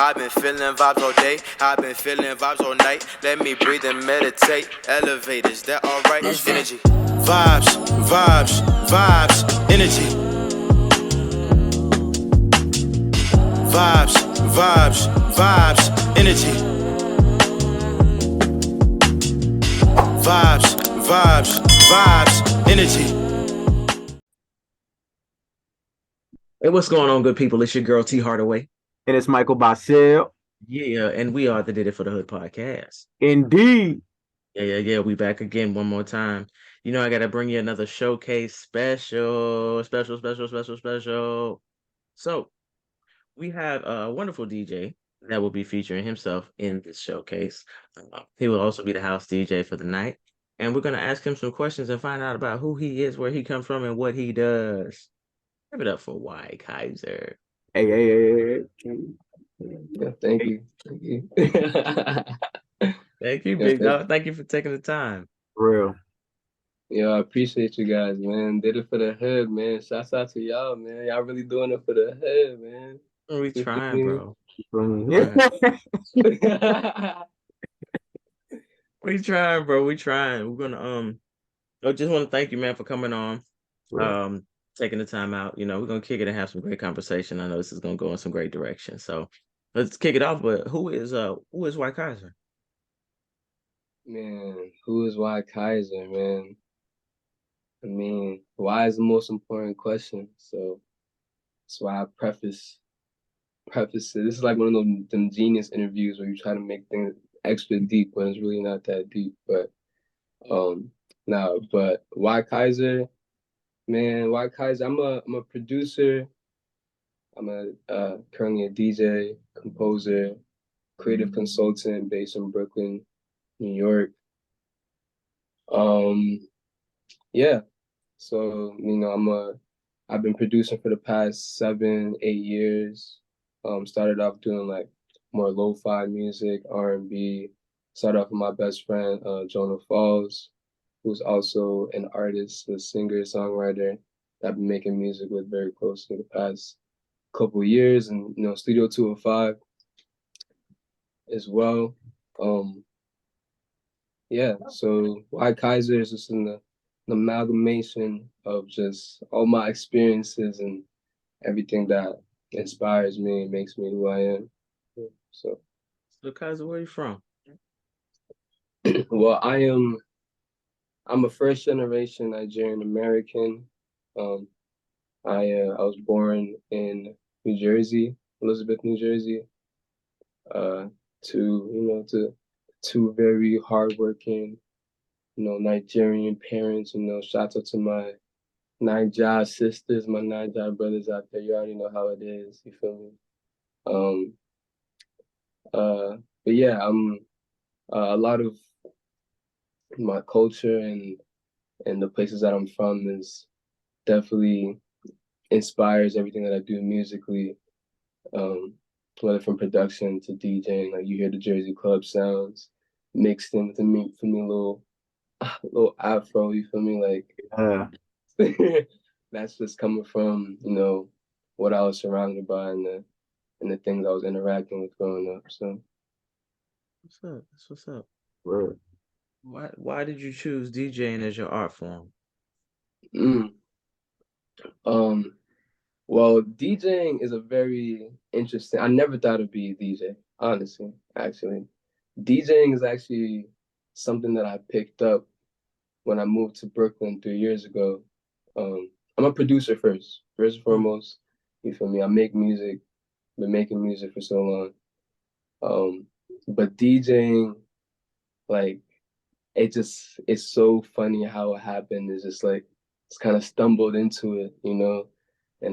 I've been feeling vibes all day, I've been feeling vibes all night. Let me breathe and meditate. Elevate, is that alright? Energy. Vibes, vibes, vibes, energy. Vibes, vibes, vibes, energy. Vibes, vibes, vibes, energy. Hey, what's going on, good people? It's your girl T Hardaway. And it's Michael Basel. Yeah, and we are the Did It for the Hood podcast. Indeed. Yeah. We back again one more time. You know, I gotta bring you another showcase special. So we have a wonderful DJ that will be featuring himself in this showcase. He will also be the house DJ for the night. And we're gonna ask him some questions and find out about who he is, where he comes from, and what he does. Give it up for Whykaiser. Hey. Yeah, thank you. Thank you, Yeah, big dog. Thank you for taking the time. Real. Yeah, I appreciate you guys, man. Did it for the hood, man. Shouts out to y'all, man. Y'all really doing it for the hood, man. We trying, bro. Yeah. We trying, bro. We trying. We're gonna I just want to thank you, man, for coming on. Taking the time out. You know, we're gonna kick it and have some great conversation. I know this is gonna go in some great direction. So let's kick it off. But who is Whykaiser? Man, who is Whykaiser, man? I mean, why is the most important question? So that's why I preface it. This is like one of them genius interviews where you try to make things extra deep when it's really not that deep. But but Whykaiser, man, Whykaiser, I'm a producer. I'm currently a DJ, composer, creative consultant based in Brooklyn, New York. Yeah. So, I've been producing for the past 7-8 years. Started off doing like more lo-fi music, R&B. Started off with my best friend, Jonah Falls, who's also an artist, a singer, songwriter that I've been making music with very closely the past couple of years, and Studio 205 as well. So Whykaiser is just an amalgamation of just all my experiences and everything that inspires me and makes me who I am. So Kaiser, where are you from? well, I'm a first generation Nigerian American. I was born in New Jersey, Elizabeth, New Jersey, to two very hardworking, Nigerian parents. Shout out to my Niger sisters, my Niger brothers out there. You already know how it is. You feel me? But yeah, I'm a lot of my culture and the places that I'm from is definitely inspires everything that I do musically. Whether from production to DJing, like you hear the Jersey club sounds mixed in with the little afro, you feel me? Like that's just coming from, what I was surrounded by and the things I was interacting with growing up. So What's up? Real. Why did you choose DJing as your art form? Well, DJing is a very interesting. I never thought it'd be a DJ, honestly, actually. DJing is actually something that I picked up when I moved to Brooklyn 3 years ago. I'm a producer first and foremost. You feel me? I make music, been making music for so long. But DJing, like, it's so funny how it happened. It's just like, it's kind of stumbled into it, and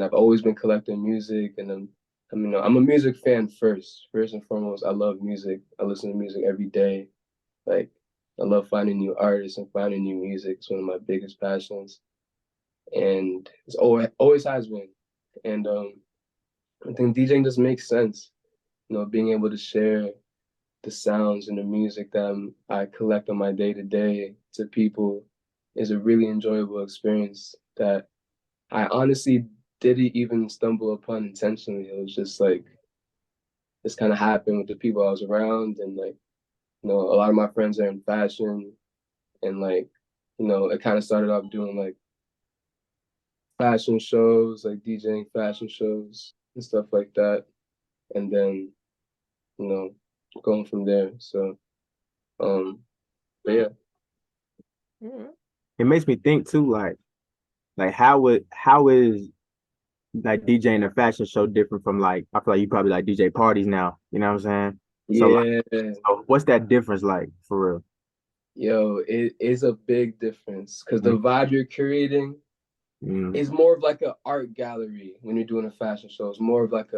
I've always been collecting music, and I'm a music fan first and foremost. I love music. I listen to music every day. Like, I love finding new artists and finding new music. It's one of my biggest passions, and it's always has been. And I think DJing just makes sense. Being able to share the sounds and the music that I collect on my day to day to people is a really enjoyable experience that I honestly didn't even stumble upon intentionally. It was just like this kind of happened with the people I was around, and like, you know, a lot of my friends are in fashion, and like, you know, it kind of started off doing like fashion shows, like DJing fashion shows and stuff like that, and then, you know, going from there. So, but yeah. It makes me think too, like how is like DJing a fashion show different from like I feel like you probably like DJ parties now, you know what I'm saying? So like Yeah, so what's that difference like for real? yo, it is a big difference because the Mm, vibe you're curating mm, is more of like an art gallery when you're doing a fashion show. It's more of like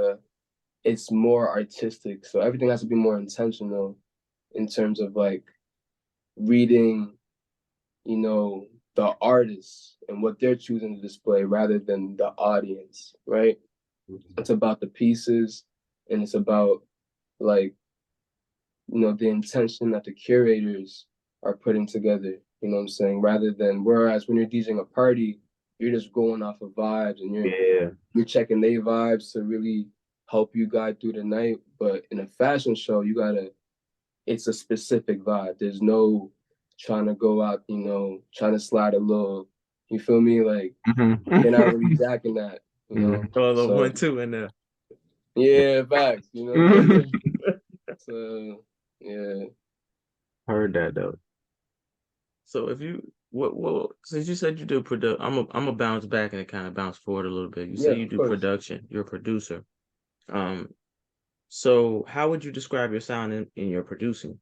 it's more artistic. So everything has to be more intentional in terms of like reading, you know, the artists and what they're choosing to display rather than the audience, right? It's about the pieces, and it's about like, you know, the intention that the curators are putting together, you know what I'm saying? Rather than, whereas when you're DJing a party, you're just going off of vibes, and yeah. you're checking their vibes to really help you guide through the night. But in a fashion show, it's a specific vibe. There's no trying to go out, you know, trying to slide a little, you feel me? Like, they're not really Mhm. jacking that, you know? Throw a little So 1-2 in there. yeah, facts, you know? So yeah. Heard that though. So if you what since you said you do I'm a bounce back and kind of bounce forward a little bit. You Yeah, say you of do course. production. You're a producer. Um, so how would you describe your sound in your producing?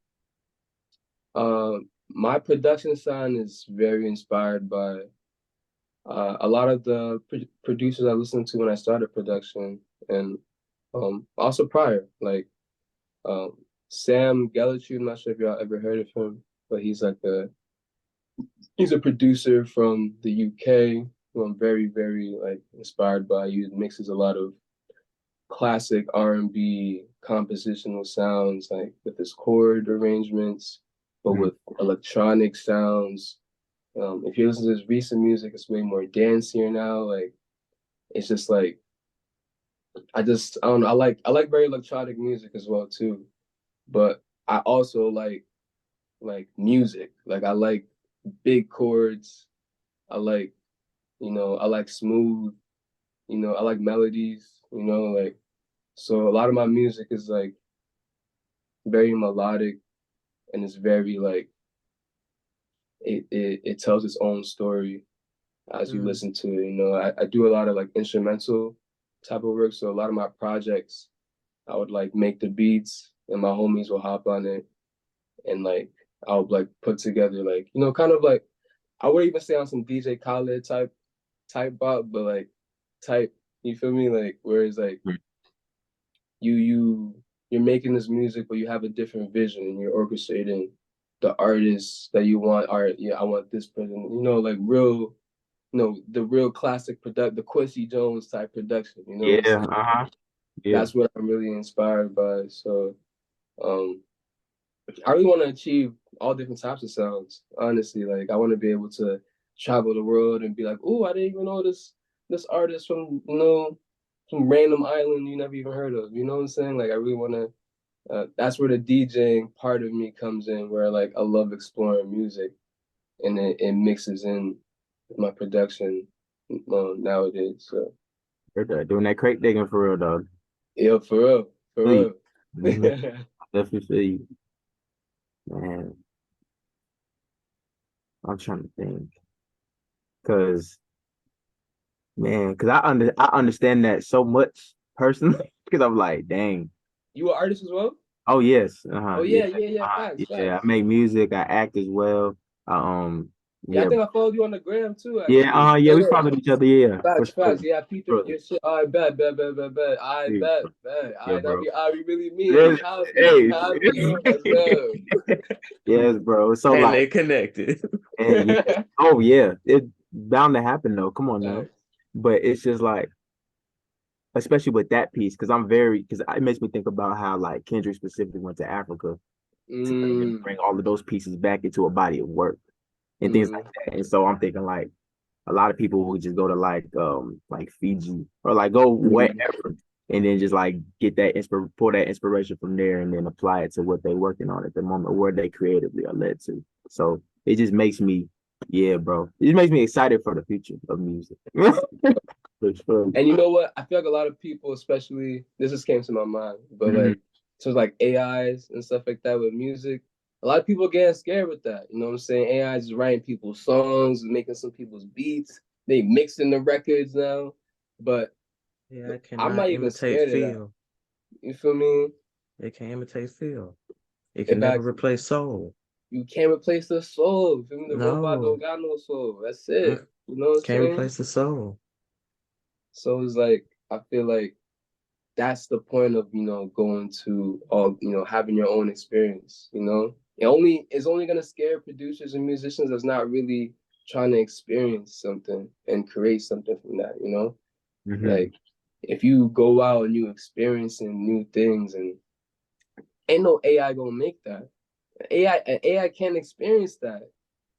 My production sound is very inspired by a lot of the producers I listened to when I started production, and also prior, like um, Sam Gelachew. I'm not sure if y'all ever heard of him, but he's a producer from the UK who I'm very, very like inspired by. He mixes a lot of classic R&B compositional sounds, like with his chord arrangements, but Mm. with electronic sounds. If you listen to his recent music, it's way more dancier now. Like, it's just like, I don't know. I like very electronic music as well too, but I also like music. Like, I like big chords. I like, you know, I like smooth. You know, I like melodies. You know, like, so a lot of my music is like very melodic, and it's very like it tells its own story as you Mm. listen to it. You know, I do a lot of like instrumental type of work. So a lot of my projects, I would like make the beats, and my homies will hop on it, and like I would like put together like, you know, kind of like, I would even say on some DJ Khaled type bop, but like type, you feel me? Like, whereas like you're making this music, but you have a different vision, and you're orchestrating the artists that you want. All right, yeah, I want this person. You know, like real, you know, the real classic the Quincy Jones type production. You know what I'm Yeah, saying? uh-huh. Yeah. That's what I'm really inspired by. So, um, I really want to achieve all different types of sounds. Honestly, like, I want to be able to travel the world and be like, oh, I didn't even know this artist from, you know, some random island you never even heard of. You know what I'm saying? Like, I really want to. That's where the DJing part of me comes in, where like I love exploring music, and it mixes in with my production nowadays. So Heard that. Doing that crate digging for real, dog. yeah, for real, Feel you. for Mhm. real. Definitely feel you. Man, I'm trying to think. Cause because I understand that so much personally. Because I'm like, dang. You an artist as well? Oh yes. Oh Yeah. yeah, yeah, yeah. Facts, Yeah. I facts. make music, I act as well. Yeah, I Yeah. think I followed you on the gram too, Yeah, actually. yeah, Yeah, we yeah. followed each other, yeah, for Facts, sure. facts. Yeah, I peeped Bro, your shit. I bet. I yeah, bet. yeah, That bro. be I be really mean. Yes, hey. Copy. Let's go. Yes, bro. So And like, they connected. and yeah, oh yeah, it bound to happen though. Come on now. Facts. But it's just like, especially with that piece, because it makes me think about how like Kendrick specifically went to Africa to Mm, bring all of those pieces back into a body of work and things like mm, that. And so I'm thinking like a lot of people will just go to like Fiji or like go mm, wherever and then just like get that pull that inspiration from there, and then apply it to what they're working on at the moment, where they creatively are led to. So it just makes me, yeah, bro, it just makes me excited for the future of music. And you know what? I feel like a lot of people, especially this just came to my mind, but like so like AIs and stuff like that with music, a lot of people getting scared with that. You know what I'm saying? AIs is writing people's songs, making some people's beats. They mixing the records now, but Yeah, I I'm cannot not even imitate scared of that. feel. You feel me? It can't imitate feel. It can If never I, replace soul. you can't replace the soul. You feel me? The robot No, don't got no soul. That's it. You know what I'm can't saying? replace the soul. So it's like I feel like that's the point of going to all having your own experience. It's only gonna scare producers and musicians that's not really trying to experience something and create something from that. Like if you go out and you experiencing new things, and ain't no AI gonna make that. AI can't experience that.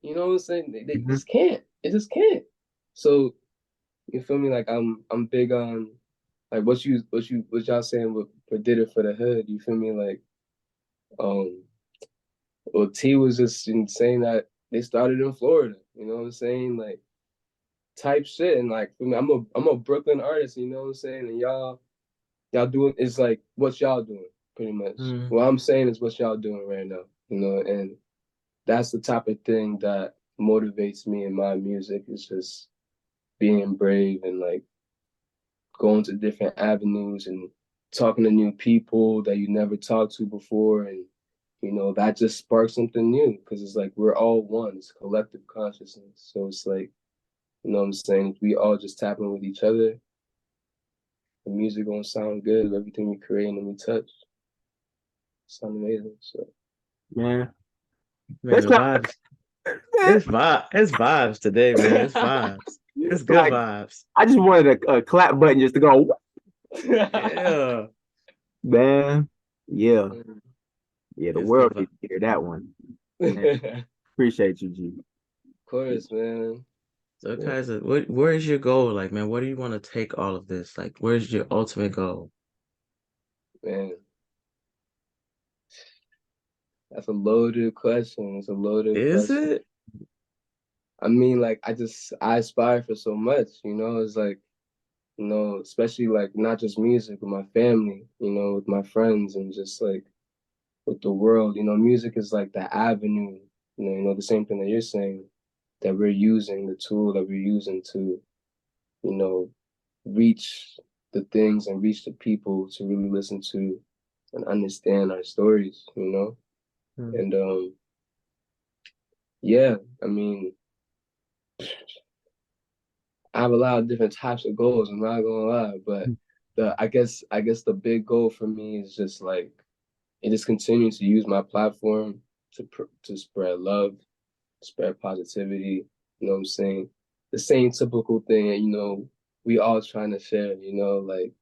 You know what I'm saying? They just can't. It just can't. So you feel me? Like I'm big on like what y'all saying what did it for the hood. You feel me? Like well, T was just saying that they started in Florida. You know what I'm saying? Like type shit. And like for me, I'm a Brooklyn artist. You know what I'm saying? And y'all doing is like what y'all doing pretty much. What I'm saying is what y'all doing right now. And that's the type of thing that motivates me in my music. Is just being brave and like going to different avenues and talking to new people that you never talked to before. And that just sparks something new, because it's like we're all one. It's collective consciousness. So it's like, what I'm saying, if we all just tap in with each other, the music gonna sound good. Everything we create and we touch sound amazing. So Man, It's the not, vibes. It's vibes today, man. It's vibes. It's good like vibes. I just wanted a clap button just to go, Yeah. man. Yeah, the It's good world vibes. needs to hear that one. Man, of appreciate you, G. course, man. So, Kaiser, where is your goal? Like, man, where do you want to take all of this? Like, where's your ultimate goal? Man, that's a loaded question. It's a loaded Is question. it? I mean, like, I aspire for so much. It's like, especially like not just music, with my family, with my friends, and just like with the world. Music is like the avenue, the same thing that you're saying, that we're using, the tool that we're using to, you know, reach the things and reach the people to really listen to and understand our stories. Hmm. And yeah, I mean, I have a lot of different types of goals, I'm not gonna lie, but I guess the big goal for me is just like it just continue to use my platform to spread love, spread positivity. You know what I'm saying? The same typical thing that we all trying to share. Like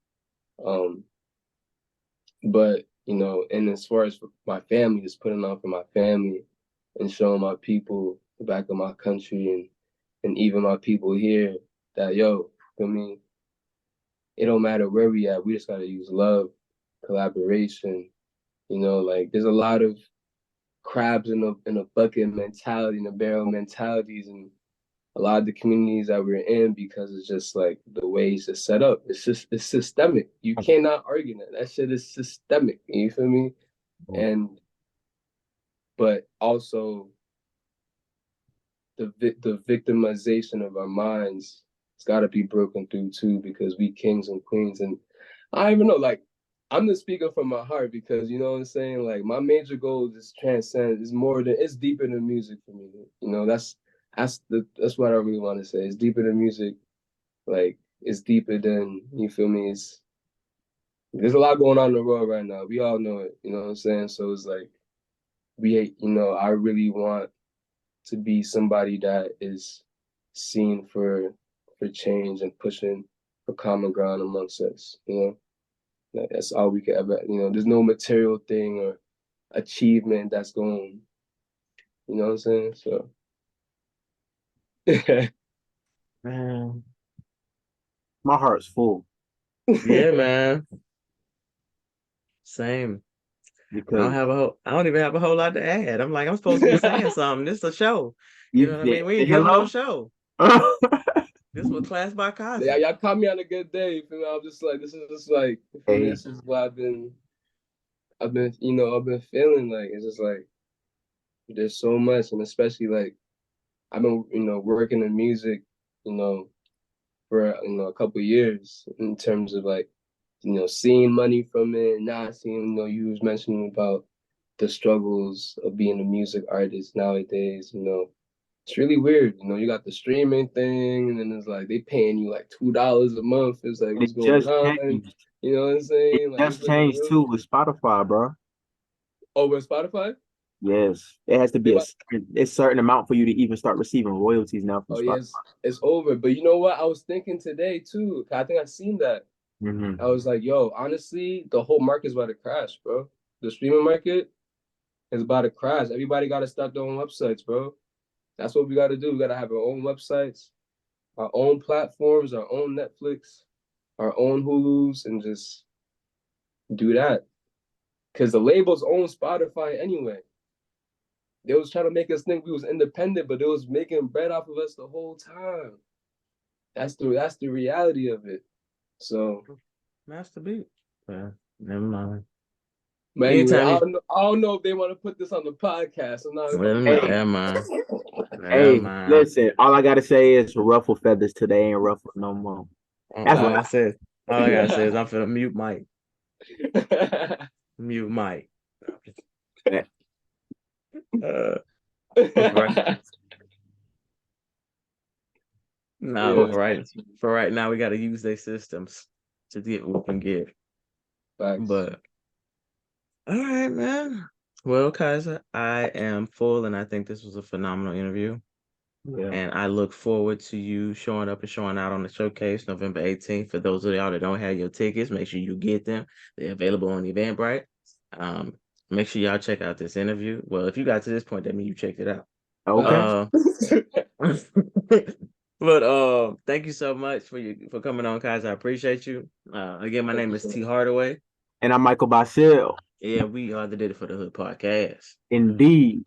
but and as far as my family, just putting on for my family and showing my people the back of my country, and even my people here that I mean, it don't matter where we at. We just gotta use love, collaboration. Like there's a lot of crabs in a bucket mentality, in a barrel mentalities, and a lot of the communities that we're in, because it's just like the way it's just set up. It's systemic. You cannot argue that. That shit is systemic. You feel me? And but also the victimization of our minds, it's got to be broken through too, because we kings and queens. And I don't even know, like, I'm just speaking from my heart, because you know what I'm saying, like my major goal is transcend, is more than, it's deeper than music for me. That's what I really want to say. It's deeper than music. Like it's deeper than, you feel me, there's a lot going on in the world right now. We all know it, you know what I'm saying? So it's like I really want to be somebody that is seen for change and pushing for common ground amongst us. Like, that's all we could ever. There's no material thing or achievement that's going. You know what I'm saying? So. Man, My heart's full. Yeah, man. Same. Because I don't even have a whole lot to add. I'm like, I'm supposed to be saying something. This is a show. You know what I mean? We ain't giving no show. This was class by Kazi. Yeah, y'all caught me on a good day. You feel me? I'm just like, this is just like, Hey. this is what I've been, I've been feeling like. It's just like, there's so much, and especially like, I've been, working in music, for a couple years in terms of like, seeing money from it, not seeing. You was mentioning about the struggles of being a music artist nowadays. It's really weird. You got the streaming thing, and then it's like they paying you like $2 a month. It's like, what's It going just on? changed. You know what I'm It saying? Like, just changed too with Spotify, bro. Oh, with Spotify? Yes, it has to be a certain amount for you to even start receiving royalties now from Oh, Spotify. yes, it's over. But you know what? I was thinking today too. I think I seen that. Mm-hmm. I was like, yo, honestly, the whole market's about to crash, bro. The streaming market is about to crash. Everybody got to start their own websites, bro. That's what we got to do. We got to have our own websites, our own platforms, our own Netflix, our own Hulus, and just do that. Because the labels own Spotify anyway. They was trying to make us think we was independent, but they was making bread off of us the whole time. That's the reality of it. So, Master Beat. Yeah, never mind. but anyway, Anytime I don't know if they want to put this on the podcast. I'm not. never mind. Never Hey, mind. listen, all I gotta say is ruffle feathers today ain't ruffled no more. That's what I said. All I gotta say is I'm finna mute Mike. Mute Mike. Right. No, Yeah. for right now, we got to use their systems to get what we can get. Facts. But all right, man. Well, Kaiser, I am full, and I think this was a phenomenal interview. Yeah. And I look forward to you showing up and showing out on the showcase November 18th. For those of y'all that don't have your tickets, make sure you get them. They're available on Eventbrite. Make sure y'all check out this interview. Well, if you got to this point, that means you checked it out. Okay. But thank you so much for coming on, guys. I appreciate you. Again, my name is T Hardaway. And I'm Michael Basile. Yeah, we are the Did It for the Hood podcast. Indeed.